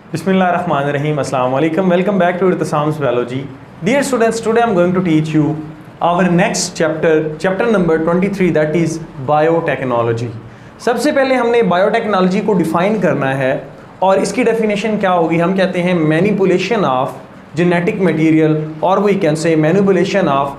Bismillahirrahmanirrahim. Assalamu alaikum. Welcome back to Irtisam's Biology. Dear students, today I'm going to teach you our next chapter number 23, that is biotechnology. सबसे पहले हमने biotechnology को define करना है और इसकी definition क्या होगी। हम कहते हैं मैनिपुलेशन ऑफ जेनेटिक मटेरियल, और we can say manipulation of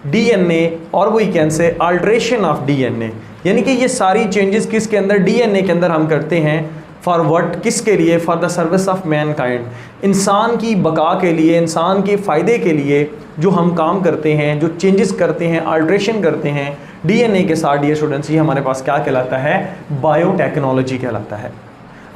DNA, और we can say alteration of DNA. यानी कि ये सारी चेंजेस किसके अंदर, डीएनए के अंदर हम करते हैं। फॉर व्हाट, किसके लिए, for the service of Mankind, इंसान की बका के लिए, इंसान के फ़ायदे के लिए जो हम काम करते हैं, जो चेंजेस करते हैं, अल्ट्रेशन करते हैं डीएनए के साथ। डियर स्टूडेंट्स, ये हमारे पास क्या कहलाता है, बायोटेक्नोलॉजी कहलाता है।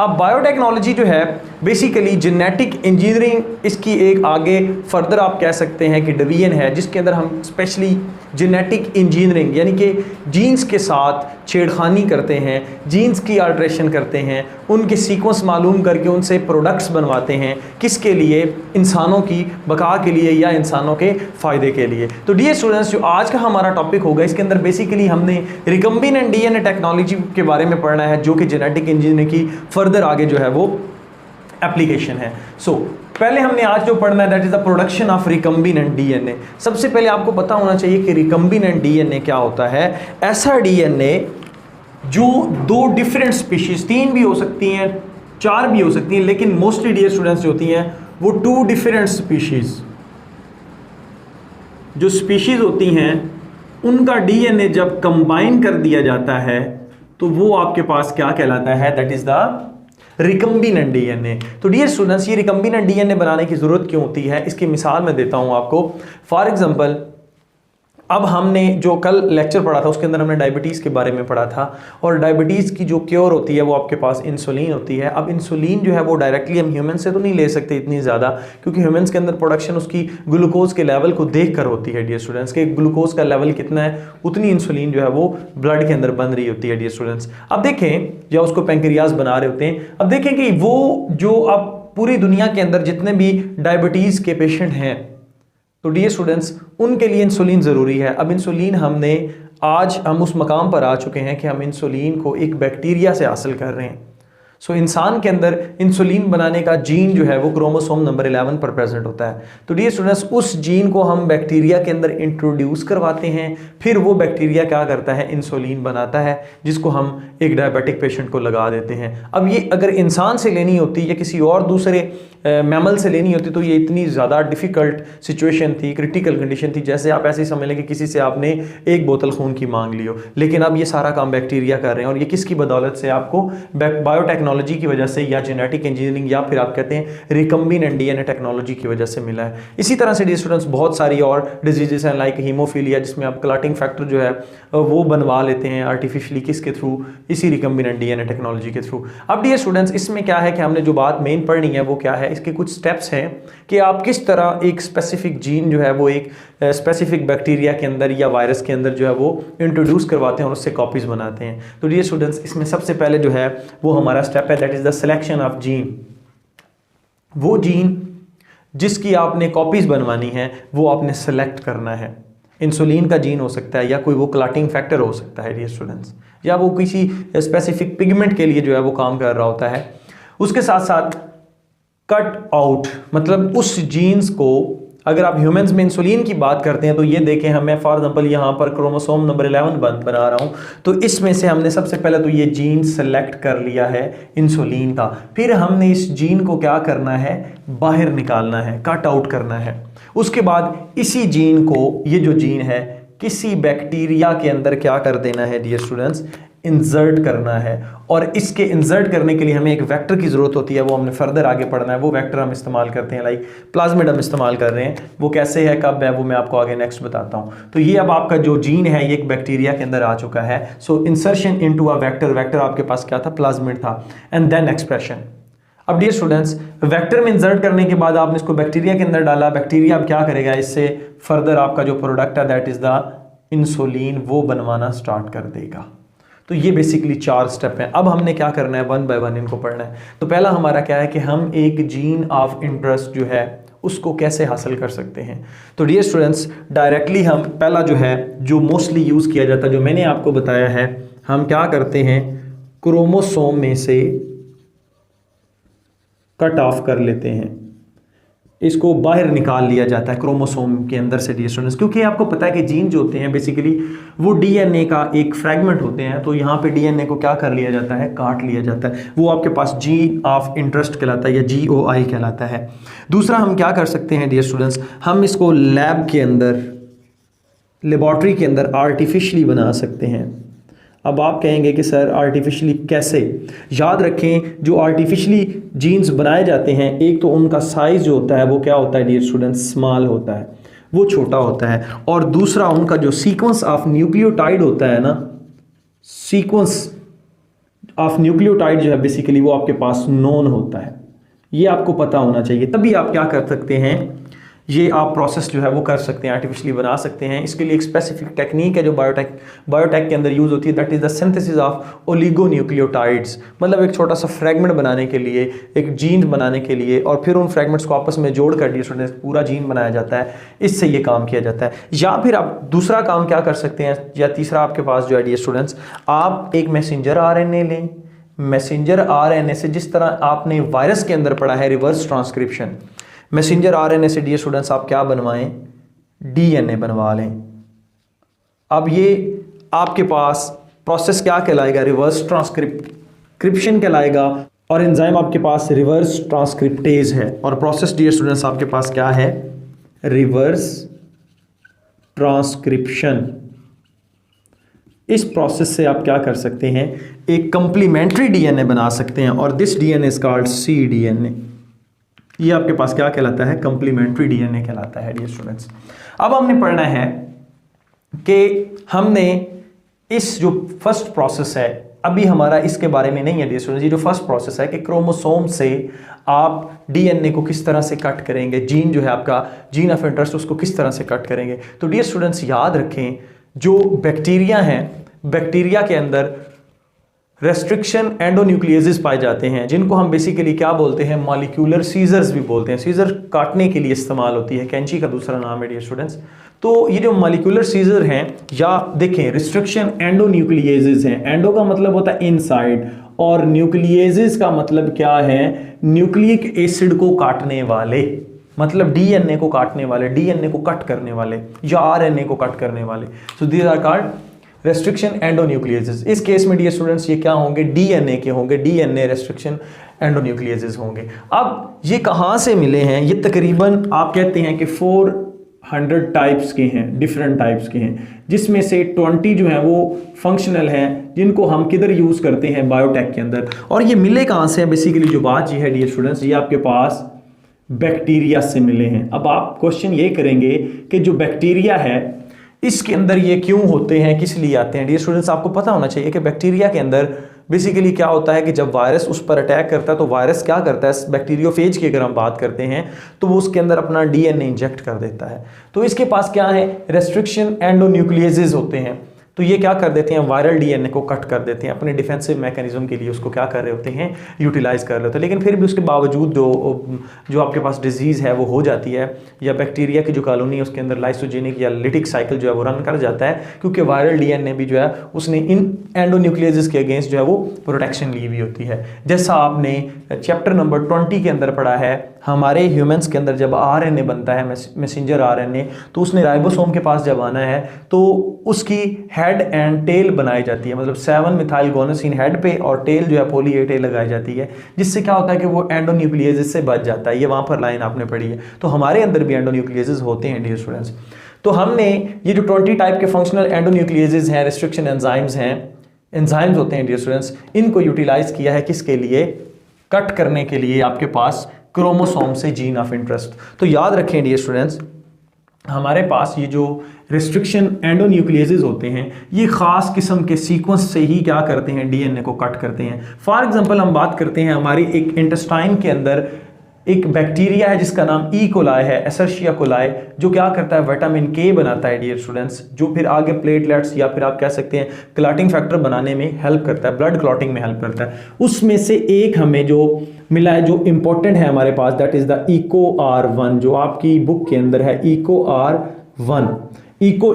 अब बायोटेक्नोलॉजी जो है बेसिकली जेनेटिक इंजीनियरिंग, इसकी एक आगे फर्दर आप कह सकते हैं कि डिवीजन है, जिसके अंदर हम स्पेशली जेनेटिक इंजीनियरिंग यानी कि जीन्स के साथ छेड़खानी करते हैं, जीन्स की अल्ट्रेशन करते हैं, उनके सीक्वेंस मालूम करके उनसे प्रोडक्ट्स बनवाते हैं। किसके लिए, इंसानों की बका के लिए या इंसानों के फ़ायदे के लिए। तो डियर स्टूडेंट्स, जो आज का हमारा टॉपिक होगा, इसके अंदर बेसिकली हमने रिकम्बिनेंट डीएनए टेक्नोलॉजी के बारे में पढ़ना है, जो कि जेनेटिक इंजीनियरिंग की फर्दर आगे जो है वो एप्लीकेशन है। सो पहले हमने आज जो पढ़ना है that is the production of recombinant DNA. सबसे पहले आपको पता होना चाहिए कि रिकम्बिनेंट डीएनए क्या होता है। ऐसा डीएनए जो दो डिफरेंट स्पीशीज, 3 भी हो सकती हैं, 4 भी हो सकती हैं, लेकिन मोस्टली डियर स्टूडेंट्स जो होती हैं वो 2 डिफरेंट स्पीशीज, जो स्पीशीज होती हैं उनका डीएनए जब कंबाइन कर दिया जाता है तो वो आपके पास क्या कहलाता है, that is the recombinant DNA. तो डियर स्टूडेंट्स, ये रिकम्बिनेंट डीएनए बनाने की जरूरत क्यों होती है, इसकी मिसाल मैं देता हूं आपको। फॉर एग्जांपल, अब हमने जो कल लेक्चर पढ़ा था उसके अंदर हमने डायबिटीज़ के बारे में पढ़ा था, और डायबिटीज़ की जो क्योर होती है वो आपके पास इंसुलिन होती है। अब इंसुलिन जो है वो डायरेक्टली हम ह्यूमन से तो नहीं ले सकते इतनी ज़्यादा, क्योंकि ह्यूमंस के अंदर प्रोडक्शन उसकी ग्लूकोज के लेवल को देख कर होती है। डियर स्टूडेंट्स, के ग्लूकोज का लेवल कितना है उतनी इंसुलिन जो है वो ब्लड के अंदर बन रही होती है। डियर स्टूडेंट्स, अब देखें, या उसको पैंक्रियाज बना रहे होते हैं। अब देखें कि वो जो अब पूरी दुनिया के अंदर जितने भी डायबिटीज़ के पेशेंट हैं, तो डियर स्टूडेंट्स, उनके लिए इंसुलिन ज़रूरी है। अब इंसुलिन आज हम उस मकाम पर आ चुके हैं कि हम इंसुलिन को एक बैक्टीरिया से हासिल कर रहे हैं। सो इंसान के अंदर इंसुलिन बनाने का जीन जो है वो क्रोमोसोम नंबर 11 पर प्रेजेंट होता है। तो डियर स्टूडेंट्स, उस जीन को हम बैक्टीरिया के अंदर इंट्रोड्यूस करवाते हैं, फिर वो बैक्टीरिया क्या करता है, इंसुलिन बनाता है, जिसको हम एक डायबिटिक पेशेंट को लगा देते हैं। अब ये अगर इंसान से लेनी होती या किसी और दूसरे मैमल से लेनी होती तो ये इतनी ज़्यादा डिफ़िकल्ट सिचुएशन थी, क्रिटिकल कंडीशन थी। जैसे आप ऐसे ही समझ लें कि किसी से आपने एक बोतल खून की मांग ली हो, लेकिन अब ये सारा काम बैक्टीरिया कर रहे हैं, और ये किसकी बदौलत से, आपको बायोटेक्नोलॉजी की वजह से, या जेनेटिक इंजीनियरिंग, या फिर आप कहते हैं रिकम्बिनेंट डीएनए टेक्नोलॉजी की वजह से मिला है। इसी तरह से डियर स्टूडेंट्स, बहुत सारी और डिजीजेस हैं लाइक हीमोफीलिया, जिसमें आप क्लॉटिंग फैक्टर जो है वो बनवा लेते हैं आर्टिफिशियली, किसके थ्रू, इसी रिकम्बिनेंट डीएनए टेक्नोलॉजी के थ्रू। अब डियर स्टूडेंट्स, इसमें क्या है कि हमने जो बात मेन पढ़नी है वो क्या है, इसके कुछ स्टेप्स हैं कि आप किस तरह एक स्पेसिफिक जीन जो है वो एक स्पेसिफिक बैक्टीरिया के अंदर या वायरस के अंदर जो है वो इंट्रोड्यूस करवाते हैं और उससे कॉपीज बनाते हैं। तो डियर स्टूडेंट्स, इसमें सबसे पहले जो है वो हमारा स्टेप है, that is the selection of gene. वो जीन जिसकी आपने कॉपीज बनवानी है वो आपने सेलेक्ट करना है। इंसुलिन का जीन हो सकता है, या कोई वो क्लॉटिंग फैक्टर हो सकता है डियर स्टूडेंट्स, या वो किसी स्पेसिफिक पिगमेंट के लिए जो है वो काम कर रहा होता है। उसके साथ साथ कट आउट, मतलब उस जीन्स को, अगर आप ह्यूमंस में इंसुलिन की बात करते हैं तो ये देखें, हमें फॉर एग्जांपल यहाँ पर क्रोमोसोम नंबर 11 बना रहा हूँ, तो इसमें से हमने सबसे पहले तो ये जीन सेलेक्ट कर लिया है इंसुलिन का। फिर हमने इस जीन को क्या करना है, बाहर निकालना है, कट आउट करना है। उसके बाद इसी जीन को, ये जो जीन है, किसी बैक्टीरिया के अंदर क्या कर देना है डियर स्टूडेंट्स, इंसर्ट करना है। और इसके इंसर्ट करने के लिए हमें एक वेक्टर की ज़रूरत होती है, वो हमने फर्दर आगे पढ़ना है। वो वेक्टर हम इस्तेमाल करते हैं, लाइक प्लाज्मिड हम इस्तेमाल कर रहे हैं। वो कैसे है, कब है, वो मैं आपको आगे नेक्स्ट बताता हूँ। तो ये अब आपका जो जीन है ये एक बैक्टीरिया के अंदर आ चुका है। So insertion into a vector, vector आपके पास क्या था, प्लाज्मिड था, एंड देन एक्सप्रेशन। अब डियर स्टूडेंट्स, वेक्टर में इंसर्ट करने के बाद आपने इसको बैक्टीरिया के अंदर डाला। बैक्टीरिया अब क्या करेगा, इससे फर्दर आपका जो प्रोडक्ट है दैट इज द इंसुलिन, वो बनवाना स्टार्ट कर देगा। तो ये बेसिकली 4 स्टेप हैं। अब हमने क्या करना है, 1 बाय 1 इनको पढ़ना है। तो पहला हमारा क्या है कि हम एक जीन ऑफ इंटरेस्ट जो है उसको कैसे हासिल कर सकते हैं। तो डियर स्टूडेंट्स, डायरेक्टली हम पहला जो है, जो मोस्टली यूज़ किया जाता है, जो मैंने आपको बताया है, हम क्या करते हैं, क्रोमोसोम में से कट ऑफ कर लेते हैं, इसको बाहर निकाल लिया जाता है क्रोमोसोम के अंदर से डियर स्टूडेंट्स, क्योंकि आपको पता है कि जीन जो होते हैं बेसिकली वो डीएनए का एक फ्रैगमेंट होते हैं। तो यहाँ पे डीएनए को क्या कर लिया जाता है, काट लिया जाता है, वो आपके पास जीन ऑफ इंटरेस्ट कहलाता है या GOI कहलाता है। दूसरा हम क्या कर सकते हैं डियर स्टूडेंट्स, हम इसको लैब के अंदर, लेबॉर्ट्री के अंदर आर्टिफिशियली बना सकते हैं। अब आप कहेंगे कि सर आर्टिफिशियली कैसे? याद रखें जो आर्टिफिशियली जीन्स बनाए जाते हैं, एक तो उनका साइज़ जो होता है वो क्या होता है डियर स्टूडेंट्स, स्मॉल होता है, वो छोटा होता है, और दूसरा उनका जो सीक्वेंस ऑफ न्यूक्लियोटाइड होता है ना, सीक्वेंस ऑफ न्यूक्लियोटाइड जो है बेसिकली वो आपके पास नोन होता है। ये आपको पता होना चाहिए, तभी आप क्या कर सकते हैं, ये आप प्रोसेस जो है वो कर सकते हैं, आर्टिफिशियली बना सकते हैं। इसके लिए एक स्पेसिफिक टेक्निक है जो बायोटेक के अंदर यूज़ होती है, that is the synthesis of oligonucleotides. मतलब एक छोटा सा फ्रैगमेंट बनाने के लिए, एक जीन बनाने के लिए, और फिर उन फ्रैगमेंट्स को आपस में जोड़ कर दिए पूरा जीन बनाया जाता है, इससे ये काम किया जाता है। या फिर आप दूसरा काम क्या कर सकते हैं, या तीसरा आपके पास जो है डियर स्टूडेंट्स, आप एक मैसेंजर RNA लें। मैसेंजर RNA से, जिस तरह आपने वायरस के अंदर पढ़ा है रिवर्स ट्रांसक्रिप्शन, मैसेंजर RNA से डियर स्टूडेंट्स आप क्या बनवाएं, DNA बनवा लें। अब ये आपके पास प्रोसेस क्या कहलाएगा, रिवर्स ट्रांसक्रिप्शन कहलाएगा, और एंजाइम आपके पास रिवर्स ट्रांसक्रिप्टेज है, और प्रोसेस डियर स्टूडेंट्स आपके पास क्या है, रिवर्स ट्रांसक्रिप्शन। इस प्रोसेस से आप क्या कर सकते हैं, एक कंप्लीमेंट्री DNA बना सकते हैं, और this DNA is called cDNA। ये आपके पास क्या कहलाता है, कंप्लीमेंट्री DNA कहलाता है डियर स्टूडेंट्स। अब हमने पढ़ना है कि हमने इस जो फर्स्ट प्रोसेस है, अभी हमारा इसके बारे में नहीं है डियर स्टूडेंट्स, ये जो फर्स्ट प्रोसेस है कि क्रोमोसोम से आप DNA को किस तरह से कट करेंगे, जीन जो है आपका जीन ऑफ इंटरेस्ट उसको किस तरह से कट करेंगे। तो डियर स्टूडेंट्स याद रखें, जो बैक्टीरिया हैं, बैक्टीरिया के अंदर रेस्ट्रिक्शन एंडोन्यूक्लियेजेस पाए जाते हैं, जिनको हम बेसिकली क्या बोलते हैं, मॉलिक्यूलर सीजर्स भी बोलते हैं। सीजर काटने के लिए इस्तेमाल होती है, कैंची का दूसरा नाम है डियर स्टूडेंट्स। तो ये जो मॉलिक्यूलर सीजर हैं, या देखें रिस्ट्रिक्शन एंडोन्यूक्लियेजेस हैं, एंडो का मतलब होता है इनसाइड, और न्यूक्लियेजेस का मतलब क्या है, न्यूक्लिक एसिड को काटने वाले, मतलब DNA को काटने वाले, DNA को कट करने वाले, या RNA को कट करने वाले। So these are called restriction endonucleases. इस केस में डियर स्टूडेंट्स ये क्या होंगे, DNA के होंगे, DNA रेस्ट्रिक्शन एंडोन्यूक्लियेजेस होंगे। अब ये कहाँ से मिले हैं, ये तकरीबन आप कहते हैं कि 400 टाइप्स के हैं, डिफरेंट टाइप्स के हैं, जिसमें से 20 जो हैं वो फंक्शनल हैं, जिनको हम किधर यूज़ करते हैं, बायोटेक के अंदर। और ये मिले कहाँ से हैं, बेसिकली जो बात ये है डियर स्टूडेंट्स, ये आपके पास बैक्टीरिया से मिले हैं। अब आप क्वेश्चन ये करेंगे कि जो बैक्टीरिया है इसके अंदर ये क्यों होते हैं, किस लिए आते हैं। डियर स्टूडेंट्स आपको पता होना चाहिए कि बैक्टीरिया के अंदर बेसिकली क्या होता है कि जब वायरस उस पर अटैक करता है तो वायरस क्या करता है, बैक्टीरियोफेज की अगर हम बात करते हैं तो वो उसके अंदर अपना DNA इंजेक्ट कर देता है। तो इसके पास क्या है, रेस्ट्रिक्शन एंडोन्यूक्लियेजेस होते हैं। तो ये क्या कर देते हैं, वायरल DNA को कट कर देते हैं, अपने डिफेंसिव मैकेनिज्म के लिए उसको क्या कर रहे होते हैं, यूटिलाइज कर रहे होते हैं। लेकिन फिर भी उसके बावजूद जो आपके पास डिजीज़ है वो हो जाती है, या बैक्टीरिया की जो कॉलोनी है उसके अंदर लाइसोजेनिक या लिटिक साइकिल जो है वो रन कर जाता है, क्योंकि वायरल DNA भी जो है उसने इन एंडोन्यूक्लियेजेस के अगेंस्ट जो है वो प्रोटेक्शन ली हुई होती है। जैसा आपने चैप्टर नंबर 20 के अंदर पढ़ा है, हमारे ह्यूमंस के अंदर जब RNA बनता है, मैसेंजर RNA, तो उसने राइबोसोम के पास जब आना है तो उसकी हेड एंड टेल बनाई जाती है, मतलब 7 मिथाइल गोनोसिन हेड पे और टेल जो है पॉली A टेल लगाई जाती है, जिससे क्या होता है कि वो एंडोन्यूक्लियेजेस से बच जाता है। ये वहाँ पर लाइन आपने पढ़ी है। तो हमारे अंदर भी एंडोन्यूक्लियेजेस होते हैं डियर स्टूडेंट्स। तो हमने ये जो 20 टाइप के फंक्शनल एंडोन्यूक्लियेजेस हैं, रेस्ट्रिक्शन एंजाइम्स हैं, एंजाइम्स होते हैं डियर स्टूडेंट्स, इनको यूटिलाइज किया है किसके लिए, कट करने के लिए आपके पास क्रोमोसोम से जीन ऑफ इंटरेस्ट। तो याद रखें डियर स्टूडेंट्स, हमारे पास ये जो रिस्ट्रिक्शन एंडोन्यूक्लियेजेस होते हैं, ये ख़ास किस्म के सीक्वेंस से ही क्या करते हैं, DNA को कट करते हैं। फॉर एग्जांपल हम बात करते हैं, हमारी एक इंटेस्टाइन के अंदर एक बैक्टीरिया है जिसका नाम ई कोलाई है, एसर्शिया कोलाई, जो क्या करता है, विटामिन K बनाता है डियर स्टूडेंट्स, जो फिर आगे प्लेटलेट्स या फिर आप कह सकते हैं क्लॉटिंग फैक्टर बनाने में हेल्प करता है, ब्लड क्लॉटिंग में हेल्प करता है। उसमें से एक हमें जो मिला है जो इंपॉर्टेंट है हमारे पास, दैट इज द EcoR1, जो आपकी बुक के अंदर है EcoR1।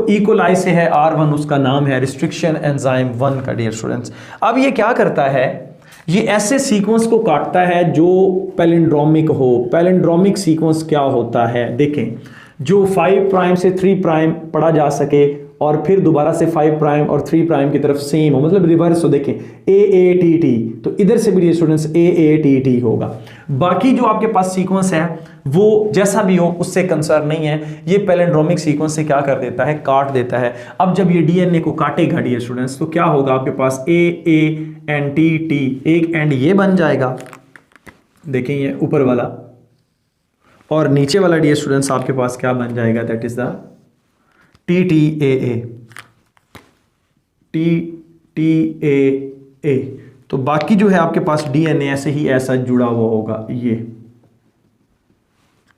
इकोलाई से है R1, उसका नाम है रिस्ट्रिक्शन एंजाइम 1 का डियर स्टूडेंट्स। अब ये क्या करता है, ये ऐसे सीक्वेंस को काटता है जो पैलिंड्रोमिक हो। पैलिंड्रोमिक सीक्वेंस क्या होता है, देखें, जो 5 प्राइम से 3 प्राइम पढ़ा जा सके और फिर दोबारा से 5 प्राइम और 3 प्राइम की तरफ सेम हो, मतलब रिवर्स हो। देखें AATT, तो इधर से भी स्टूडेंट्स AATT होगा। बाकी जो आपके पास सीक्वेंस है वो जैसा भी हो उससे कंसर्न नहीं है, ये पैलिंड्रोमिक सीक्वेंस से क्या कर देता है, काट देता है। अब जब ये DNA को काटेगा डियर स्टूडेंट्स, तो क्या होगा आपके पास AANTT, एक एंड ये बन जाएगा, देखें ये ऊपर वाला, और नीचे वाला डियर स्टूडेंट्स आपके पास क्या बन जाएगा, that is the TTAA, TTAA। तो बाकी जो है आपके पास DNA ऐसे ही ऐसा जुड़ा हुआ होगा ये,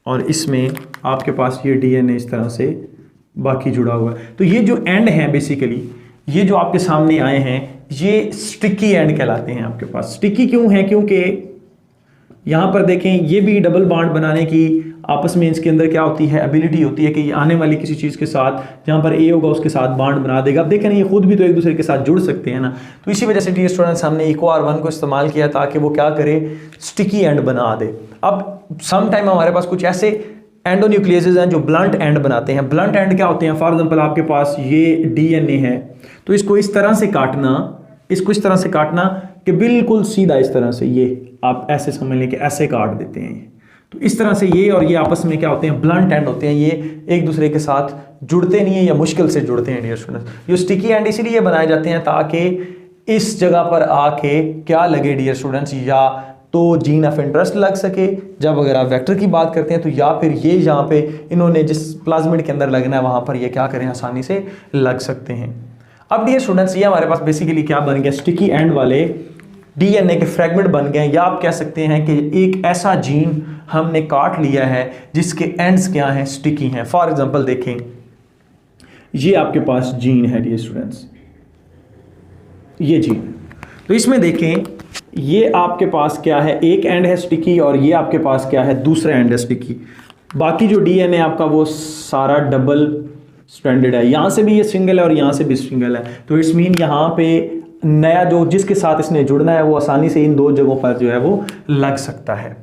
और इसमें आपके पास ये DNA इस तरह से बाकी जुड़ा हुआ है। तो ये जो एंड है बेसिकली, ये जो आपके सामने आए हैं, ये स्टिकी एंड कहलाते हैं आपके पास। स्टिकी क्यों है, क्योंकि यहां पर देखें ये भी डबल बॉन्ड बनाने की आपस में इसके अंदर क्या होती है, एबिलिटी होती है कि ये आने वाली किसी चीज़ के साथ जहां पर A होगा उसके साथ बॉन्ड बना देगा। अब देखें ना, ये खुद भी तो एक दूसरे के साथ जुड़ सकते हैं ना, तो इसी वजह से डियर स्टूडेंट्स हमने EcoR1 को इस्तेमाल किया ताकि वो क्या करे, स्टिकी एंड बना दे। अब सम टाइम हमारे पास कुछ ऐसे एंडोन्यूक्लियसेस हैं जो ब्लंट एंड बनाते हैं। ब्लंट एंड क्या होते हैं, फॉर एग्जांपल आपके पास ये DNA है, तो इसको इस तरह से काटना, इसको इस तरह से काटना कि बिल्कुल सीधा इस तरह से, ये आप ऐसे समझ लें कि ऐसे काट देते हैं। तो इस तरह से ये और ये आपस में क्या होते हैं, ब्लंट एंड होते हैं, ये एक दूसरे के साथ जुड़ते नहीं है या मुश्किल से जुड़ते हैं डियर स्टूडेंट्स। ये स्टिकी एंड इसीलिए बनाए जाते हैं ताकि इस जगह पर आके क्या लगे डियर स्टूडेंट्स, या तो जीन ऑफ इंटरेस्ट लग सके जब अगर आप वेक्टर की बात करते हैं, तो या फिर ये यहाँ पे इन्होंने जिस प्लाज्मिड के अंदर लगना है वहां पर ये क्या करें, आसानी से लग सकते हैं। अब डियर स्टूडेंट्स ये हमारे पास बेसिकली क्या बन गया, स्टिकी एंड वाले DNA के फ्रेगमेंट बन गए, या आप कह सकते हैं कि एक ऐसा जीन हमने काट लिया है जिसके एंड्स क्या हैं, स्टिकी हैं। फॉर एग्जांपल देखें, ये आपके पास जीन है डियर स्टूडेंट्स, ये जीन, तो इसमें देखें ये आपके पास क्या है, एक एंड है स्टिकी और ये आपके पास क्या है, दूसरा एंड है स्टिकी। बाकी जो DNA आपका वो सारा डबल स्ट्रैंडेड है, यहां से भी ये सिंगल है और यहां से भी सिंगल है। तो इट्स मीन यहां पे नया जो जिसके साथ इसने जुड़ना है वो आसानी से इन दो जगहों पर जो है वो लग सकता है।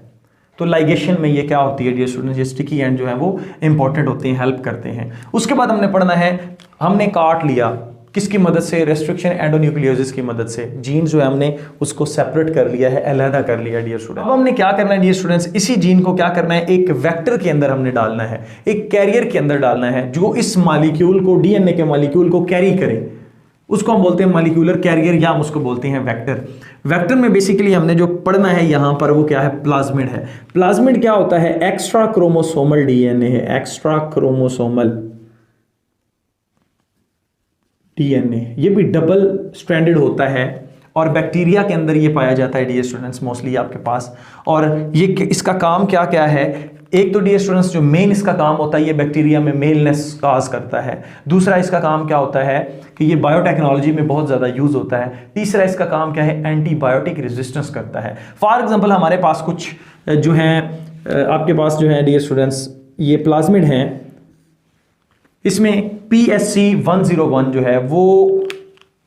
तो लाइगेशन में ये क्या होती है डियर स्टूडेंट्स, ये स्टिकी एंड जो है वो इंपॉर्टेंट होते हैं, हेल्प करते हैं। उसके बाद हमने पढ़ना है, हमने काट लिया किसकी मदद से, रेस्ट्रिक्शन एंडोन्यूक्लियोसिस की मदद से। जीन जो है हमने उसको सेपरेट कर लिया है, अलहदा कर लिया डियर स्टूडेंट। अब हमने क्या करना है डियर स्टूडेंट्स, इसी जीन को क्या करना है, एक वेक्टर के अंदर हमने डालना है, एक कैरियर के अंदर डालना है जो इस मॉलिक्यूल को, DNA के मॉलिक्यूल को कैरी करे। उसको हम बोलते हैं मॉलिक्यूलर कैरियर, या हम उसको बोलते हैं वेक्टर। वेक्टर में बेसिकली हमने जो पढ़ना है यहां पर वो क्या है, प्लाज्मिड है। प्लाज्मिड क्या होता है, एक्स्ट्रा क्रोमोसोमल DNA है, एक्स्ट्रा क्रोमोसोमल DNA। ये भी डबल स्ट्रैंडेड होता है और बैक्टीरिया के अंदर ये पाया जाता है डियर स्टूडेंट्स मोस्टली आपके पास। और ये इसका काम क्या क्या है, एक तो डियर स्टूडेंट्स जो मेन इसका काम होता है ये बैक्टीरिया में मेलनेस काज करता है। दूसरा इसका काम क्या होता है कि ये बायोटेक्नोलॉजी में बहुत ज़्यादा यूज होता है। तीसरा इसका काम क्या है, एंटीबायोटिक रेजिस्टेंस करता है। फॉर एग्जांपल हमारे पास कुछ जो हैं आपके पास जो है डियर स्टूडेंट्स ये प्लाज्मिड हैं, इसमें PSC101 जो है वो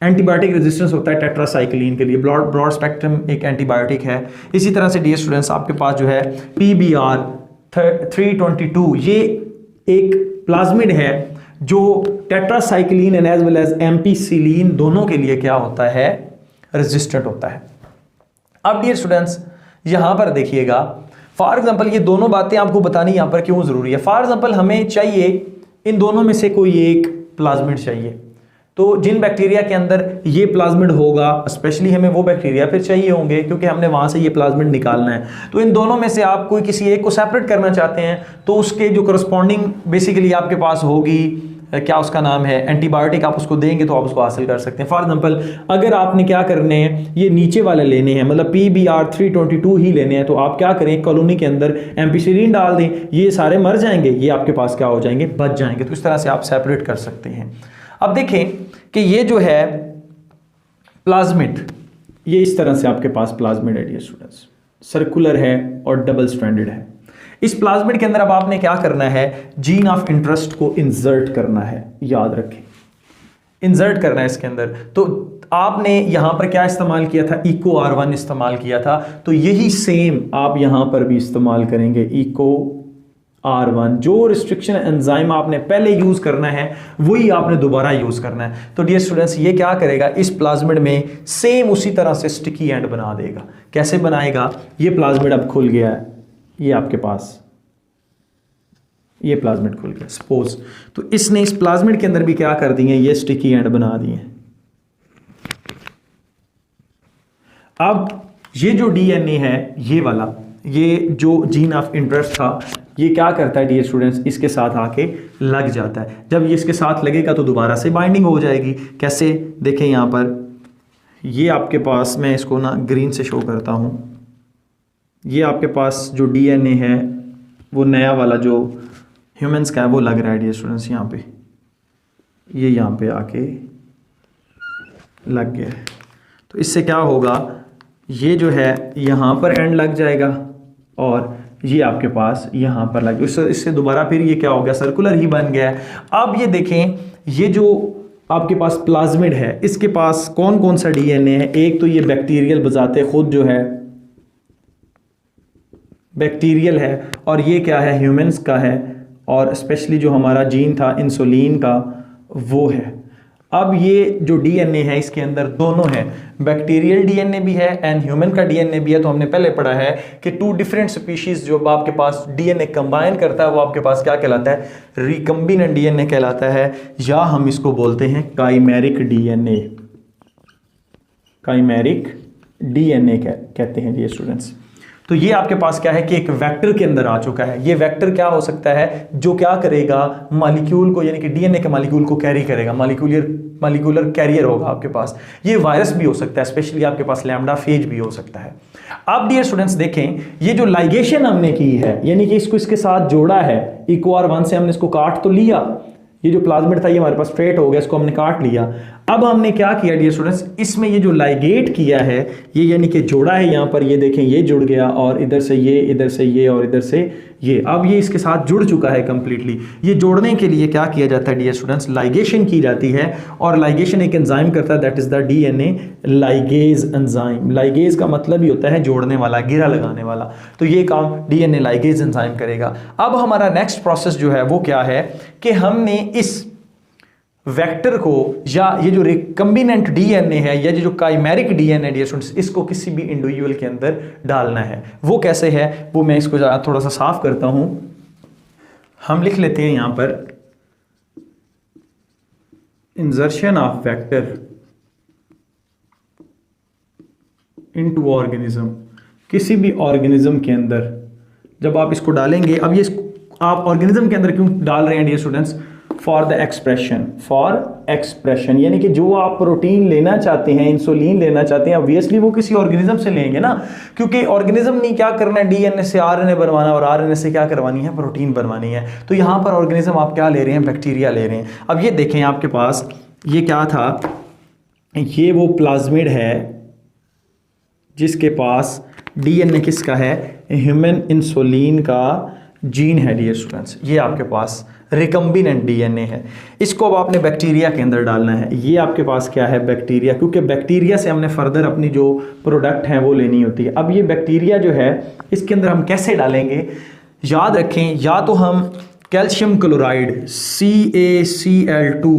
एंटीबायोटिक रेजिस्टेंस होता है टेट्रासाइक्लिन के लिए, ब्रॉड स्पेक्ट्रम एक एंटीबायोटिक है। इसी तरह से डियर स्टूडेंट्स आपके पास जो है PBr322 ये एक प्लाज्मिड है जो tetracycline and as well as ampicillin दोनों के लिए क्या होता है, रेजिस्टेंट होता है। अब डियर स्टूडेंट्स यहां पर देखिएगा, फॉर एग्जांपल ये दोनों बातें आपको बतानी यहां पर क्यों जरूरी है। फॉर एग्जांपल हमें चाहिए इन दोनों में से कोई एक प्लाज्मिड चाहिए, तो जिन बैक्टीरिया के अंदर ये प्लाज्मिड होगा स्पेशली हमें वो बैक्टीरिया फिर चाहिए होंगे क्योंकि हमने वहां से ये प्लाज्मिड निकालना है। तो इन दोनों में से आप कोई किसी एक को सेपरेट करना चाहते हैं तो उसके जो करस्पॉन्डिंग बेसिकली आपके पास होगी, क्या उसका नाम है, एंटीबायोटिक आप उसको देंगे तो आप उसको हासिल कर सकते हैं। फॉर एग्जांपल अगर आपने क्या करने हैं, ये नीचे वाले लेने हैं, मतलब PBr322 ही लेने हैं, तो आप क्या करें, कॉलोनी के अंदर एम्पीसिलिन डाल दें, ये सारे मर जाएंगे, ये आपके पास क्या हो जाएंगे, बच जाएंगे। तो इस तरह से आप सेपरेट कर सकते हैं। अब देखें कि ये जो है प्लाज्मिड, ये इस तरह से आपके पास प्लाज्मिड है डियर स्टूडेंट्स, सर्कुलर है और डबल स्ट्रैंडेड है। इस प्लाज्मिड के अंदर अब आपने क्या करना है, जीन ऑफ इंटरेस्ट को इंसर्ट करना है, याद रखें इंसर्ट करना है इसके अंदर। तो आपने यहां पर क्या इस्तेमाल किया था, इको R1 इस्तेमाल किया था, तो यही सेम आप यहां पर भी इस्तेमाल करेंगे, इको R1। जो रिस्ट्रिक्शन एंजाइम आपने पहले यूज करना है वही आपने दोबारा यूज करना है। तो डियर स्टूडेंट्स, ये क्या करेगा, इस प्लाज्मिड में सेम उसी तरह से स्टिकी एंड बना देगा। कैसे बनाएगा, ये प्लाज्मिड अब खुल गया है, ये आपके पास ये प्लाज्मिड खुल गया सपोज, तो इसने इस प्लाज्मिड के अंदर भी क्या कर दिए, ये स्टिकी एंड बना दिए। अब ये जो डीएनए है ये वाला, ये जो जीन ऑफ इंटरेस्ट था, ये क्या करता है डियर स्टूडेंट्स, इसके साथ आके लग जाता है। जब ये इसके साथ लगेगा तो दोबारा से बाइंडिंग हो जाएगी। कैसे, देखें यहां पर, ये आपके पास, मैं इसको ना ग्रीन से शो करता हूं, ये आपके पास जो डीएनए है वो नया वाला जो ह्यूमंस का है वो लग रहा है डियर स्टूडेंट्स, यहाँ पे ये यहाँ पे आके लग गया है। तो इससे क्या होगा, ये जो है यहाँ पर एंड लग जाएगा और ये आपके पास यहाँ पर लग, इससे दोबारा फिर ये क्या हो गया, सर्कुलर ही बन गया है। अब ये देखें, ये जो आपके पास प्लाज्मिड है इसके पास कौन कौन सा डीएनए है। एक तो ये बैक्टीरियल बजाते खुद जो है बैक्टीरियल है, और ये क्या है, ह्यूमंस का है, और स्पेशली जो हमारा जीन था इंसुलिन का वो है। अब ये जो डीएनए है इसके अंदर दोनों है, बैक्टीरियल डीएनए भी है एंड ह्यूमन का डीएनए भी है। तो हमने पहले पढ़ा है कि टू डिफरेंट स्पीशीज जो आपके पास डीएनए कंबाइन करता है वो आपके पास क्या कहलाता है, रिकम्बिनेंट डीएनए कहलाता है, या हम इसको बोलते हैं काइमेरिक डीएनए। काइमेरिक डीएनए कहते हैं ये स्टूडेंट्स। तो ये आपके पास क्या है कि एक वेक्टर के अंदर आ चुका है। ये वेक्टर क्या हो सकता है, जो क्या करेगा, मॉलिक्यूल को, यानी कि डीएनए के मॉलिक्यूल को कैरी करेगा, मॉलिक्यूलर कैरियर होगा आपके पास। ये वायरस भी हो सकता है, स्पेशली आपके पास लैम्डा फेज भी हो सकता है। अब डियर स्टूडेंट्स देखें, ये जो लाइगेशन हमने की है, यानी कि इसको इसके साथ जोड़ा है, इको R1 से हमने इसको काट तो लिया, ये जो प्लाज्मिड था ये हमारे पास स्ट्रेट हो गया, इसको हमने काट लिया। अब हमने क्या किया डियर स्टूडेंट्स, इसमें ये जो लाइगेट किया है, ये यानी कि जोड़ा है यहाँ पर, ये देखें ये जुड़ गया, और इधर से ये, इधर से ये, और इधर से ये। अब ये इसके साथ जुड़ चुका है कंप्लीटली। ये जोड़ने के लिए क्या किया जाता है डियर स्टूडेंट्स, लाइगेशन की जाती है, और लाइगेशन एक एंजाइम करता है, that is the DNA ligase enzyme. Ligase का मतलब ही होता है जोड़ने वाला, घेरा लगाने वाला। तो ये काम डीएनए लाइगेज एंजाइम करेगा। अब हमारा नेक्स्ट प्रोसेस जो है वो क्या है कि हमने इस वेक्टर को, या ये जो रिकम्बिनेंट डीएनए है, या जो काइमेरिक डीएनए डियर स्टूडेंट्स, इसको किसी भी इंडिविजुअल के अंदर डालना है। वो कैसे है, वो मैं इसको थोड़ा सा साफ करता हूं। हम लिख लेते हैं यहां पर, insertion of vector into organism. किसी भी ऑर्गेनिज्म के अंदर जब आप इसको डालेंगे, अब ये आप ऑर्गेनिज्म के अंदर क्यों डाल रहे हैं dear students, for the expression, for expression, यानी कि जो आप प्रोटीन लेना चाहते हैं, इंसुलिन लेना चाहते हैं, ऑब्वियसली वो किसी ऑर्गेनिज्म से लेंगे ना, क्योंकि ऑर्गेनिज्म ने क्या करना है, डीएनए से आरएनए बनवाना, और आरएनए से क्या करवानी है, प्रोटीन बनवानी है। तो यहां पर ऑर्गेनिज्म आप क्या ले रहे हैं, बैक्टीरिया ले रहे हैं। अब ये देखें आपके पास ये क्या था, ये वो प्लाज्मिड है जिसके पास डीएनए किसका है, ह्यूमन इंसुलिन का जीन है डियर स्टूडेंट्स। ये आपके पास रिकम्बिनेंट डीएनए है। इसको अब आपने बैक्टीरिया के अंदर डालना है। ये आपके पास क्या है, बैक्टीरिया, क्योंकि बैक्टीरिया से हमने फर्दर अपनी जो प्रोडक्ट हैं वो लेनी होती है। अब ये बैक्टीरिया जो है इसके अंदर हम कैसे डालेंगे, याद रखें, या तो हम कैल्शियम क्लोराइड CaCl2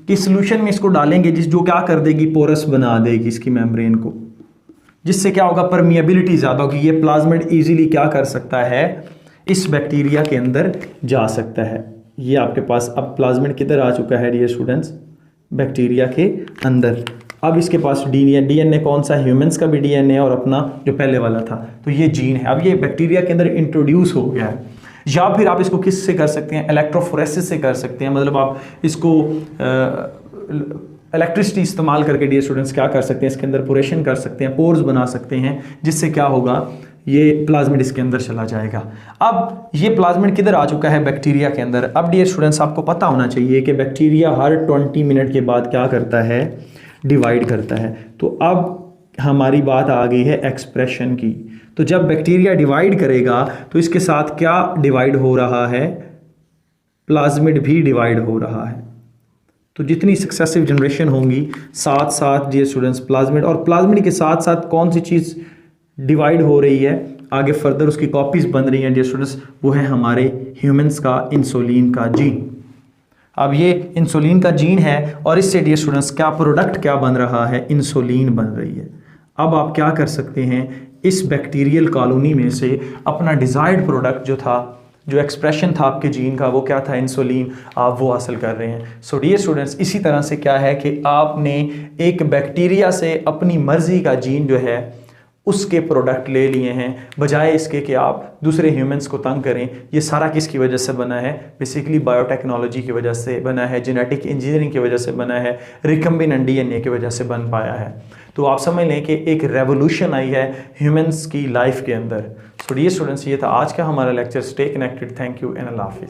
की सोल्यूशन में इसको डालेंगे, जो क्या कर देगी, पोरस बना देगी इसकी मेम्ब्रेन को, जिससे क्या होगा, परमिएबिलिटी ज़्यादा होगी। ये प्लाज्मिड इजीली क्या कर सकता है, इस बैक्टीरिया के अंदर जा सकता है। ये आपके पास अब प्लाज्मिड किधर आ चुका है डियर स्टूडेंट्स, बैक्टीरिया के अंदर। अब इसके पास डीएनए कौन सा, ह्यूमंस का भी डीएनए और अपना जो पहले वाला था, तो ये जीन है। अब ये बैक्टीरिया के अंदर इंट्रोड्यूस हो गया है। या फिर आप इसको किस से कर सकते हैं, इलेक्ट्रोफोरेसिस से कर सकते हैं, मतलब आप इसको इलेक्ट्रिसिटी इस्तेमाल करके डियर स्टूडेंट्स क्या कर सकते हैं, इसके अंदर पोरेशन कर सकते हैं, पोर्स बना सकते हैं, जिससे क्या होगा, ये प्लाज्मिड इसके अंदर चला जाएगा। अब ये प्लाज्मिड किधर आ चुका है, बैक्टीरिया के अंदर। अब डियर स्टूडेंट्स आपको पता होना चाहिए कि बैक्टीरिया हर 20 मिनट के बाद क्या करता है, डिवाइड करता है। तो अब हमारी बात आ गई है एक्सप्रेशन की। तो जब बैक्टीरिया डिवाइड करेगा तो इसके साथ क्या डिवाइड हो रहा है, प्लाज्मिड भी डिवाइड हो रहा है। तो जितनी सक्सेसिव जनरेशन होंगी, साथ साथ डियर स्टूडेंट्स प्लाज्मिड, और प्लाज्मिड के साथ साथ कौन सी चीज़ डिवाइड हो रही है आगे फर्दर, उसकी कॉपीज बन रही हैं डियर स्टूडेंट्स, वो है हमारे ह्यूमंस का इंसुलिन का जीन। अब ये इंसुलिन का जीन है और इससे डियर स्टूडेंट्स क्या प्रोडक्ट क्या बन रहा है, इंसुलिन बन रही है। अब आप क्या कर सकते हैं, इस बैक्टीरियल कॉलोनी में से अपना डिज़ायर्ड प्रोडक्ट जो था, जो एक्सप्रेशन था आपके जीन का, वो क्या था, इंसुलिन, आप वो हासिल कर रहे हैं। सो डियर स्टूडेंट्स इसी तरह से क्या है कि आपने एक बैक्टीरिया से अपनी मर्जी का जीन जो है उसके प्रोडक्ट ले लिए हैं, बजाय इसके कि आप दूसरे ह्यूमंस को तंग करें। ये सारा किसकी वजह से बना है, बेसिकली बायोटेक्नोलॉजी की वजह से बना है, जेनेटिक इंजीनियरिंग की वजह से बना है, रिकम्बिनेंट डीएनए की वजह से बन पाया है। तो आप समझ लें कि एक रेवोल्यूशन आई है ह्यूमंस की लाइफ के अंदर। सो डियर स्टूडेंट्स ये था आज का हमारा lecture. Stay connected, thank you and अल्लाह हाफिज़।